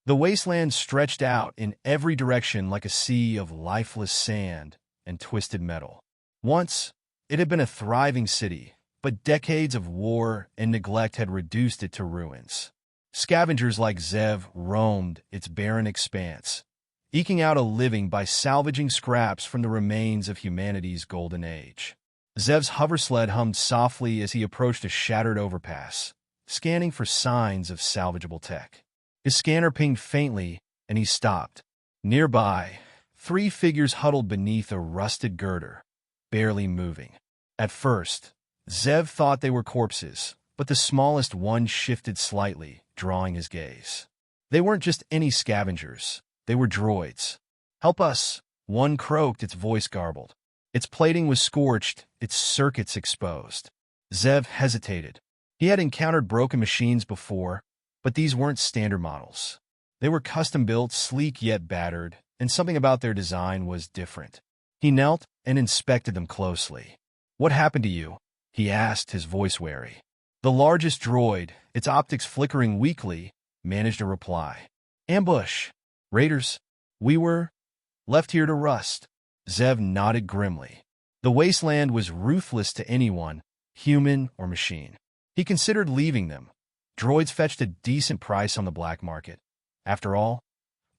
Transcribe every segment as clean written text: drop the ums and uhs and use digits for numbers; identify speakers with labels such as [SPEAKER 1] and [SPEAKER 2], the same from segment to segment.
[SPEAKER 1] The wasteland stretched out in every direction like a sea of lifeless sand and twisted metal. Once, it had been a thriving city, but decades of war and neglect had reduced it to ruins. Scavengers like Zev roamed its barren expanse, eking out a living by salvaging scraps from the remains of humanity's golden age. Zev's hoversled hummed softly as he approached a shattered overpass, scanning for signs of salvageable tech. His scanner pinged faintly, and he stopped. Nearby, 3 figures huddled beneath a rusted girder, barely moving. At first, Zev thought they were corpses, but the smallest one shifted slightly, drawing his gaze. They weren't just any scavengers. They were droids. "Help us," one croaked, its voice garbled. Its plating was scorched, its circuits exposed. Zev hesitated. He had encountered broken machines before, but these weren't standard models. They were custom-built, sleek yet battered, and something about their design was different. He knelt and inspected them closely. "What happened to you?" he asked, his voice wary. The largest droid, its optics flickering weakly, managed a reply. "Ambush. Raiders. We were left here to rust." Zev nodded grimly. The wasteland was ruthless to anyone, human or machine. He considered leaving them. Droids fetched a decent price on the black market, after all,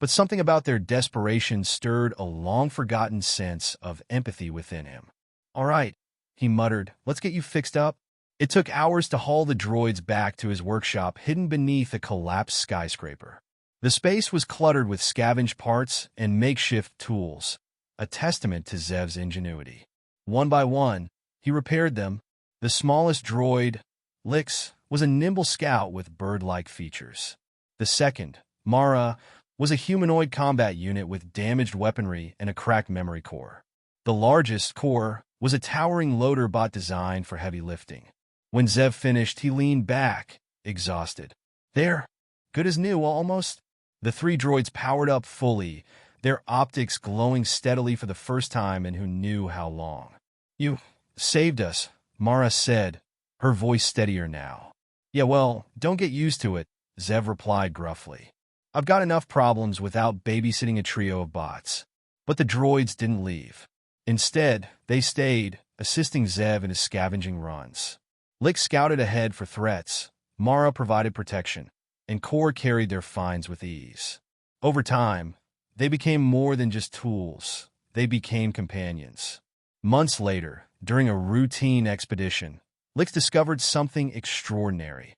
[SPEAKER 1] but something about their desperation stirred a long-forgotten sense of empathy within him. "All right," he muttered, "let's get you fixed up." It took hours to haul the droids back to his workshop hidden beneath a collapsed skyscraper. The space was cluttered with scavenged parts and makeshift tools, a testament to Zev's ingenuity. One by one, he repaired them. The smallest droid, Lix, was a nimble scout with bird-like features. The second, Mara, was a humanoid combat unit with damaged weaponry and a cracked memory core. The largest, Korr, was a towering loader bot designed for heavy lifting. When Zev finished, he leaned back, exhausted. "There, good as new, almost." The 3 droids powered up fully, their optics glowing steadily for the first time in who knew how long. "You saved us," Mara said, her voice steadier now. "Yeah, well, don't get used to it," Zev replied gruffly. "I've got enough problems without babysitting a trio of bots." But the droids didn't leave. Instead, they stayed, assisting Zev in his scavenging runs. Lick scouted ahead for threats, Mara provided protection, and Korr carried their finds with ease. Over time, they became more than just tools. They became companions. Months later, during a routine expedition, Lix discovered something extraordinary,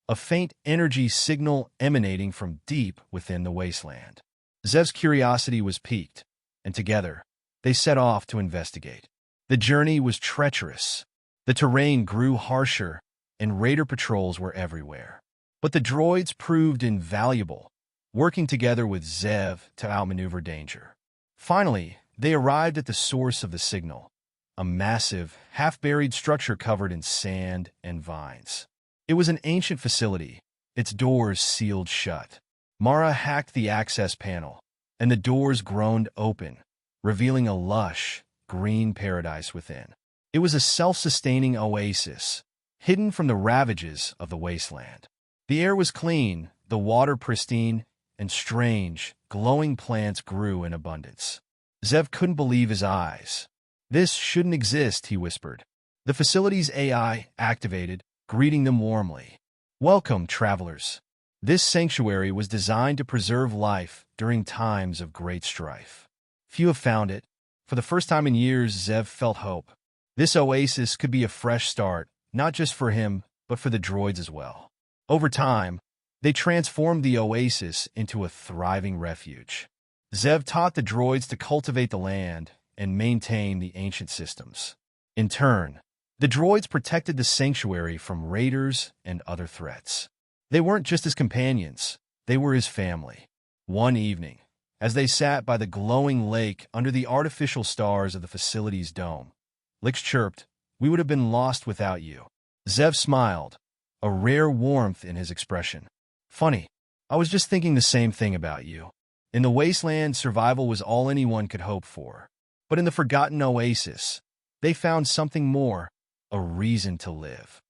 [SPEAKER 1] a faint energy signal emanating from deep within the wasteland. Zev's curiosity was piqued, and together, they set off to investigate. The journey was treacherous. The terrain grew harsher, and raider patrols were everywhere. But the droids proved invaluable, working together with Zev to outmaneuver danger. Finally, they arrived at the source of the signal, a massive, half-buried structure covered in sand and vines. It was an ancient facility, its doors sealed shut. Mara hacked the access panel, and the doors groaned open, revealing a lush, green paradise within. It was a self-sustaining oasis, hidden from the ravages of the wasteland. The air was clean, the water pristine, and strange, glowing plants grew in abundance. Zev couldn't believe his eyes. "This shouldn't exist," he whispered. The facility's AI activated, greeting them warmly. "Welcome, travelers. This sanctuary was designed to preserve life during times of great strife. Few have found it." For the first time in years, Zev felt hope. This oasis could be a fresh start, not just for him, but for the droids as well. Over time, they transformed the oasis into a thriving refuge. Zev taught the droids to cultivate the land and maintain the ancient systems. In turn, the droids protected the sanctuary from raiders and other threats. They weren't just his companions, they were his family. One evening, as they sat by the glowing lake under the artificial stars of the facility's dome, Lix chirped, "We would have been lost without you." Zev smiled, a rare warmth in his expression. "Funny, I was just thinking the same thing about you." In the wasteland, survival was all anyone could hope for. But in the forgotten oasis, they found something more, a reason to live.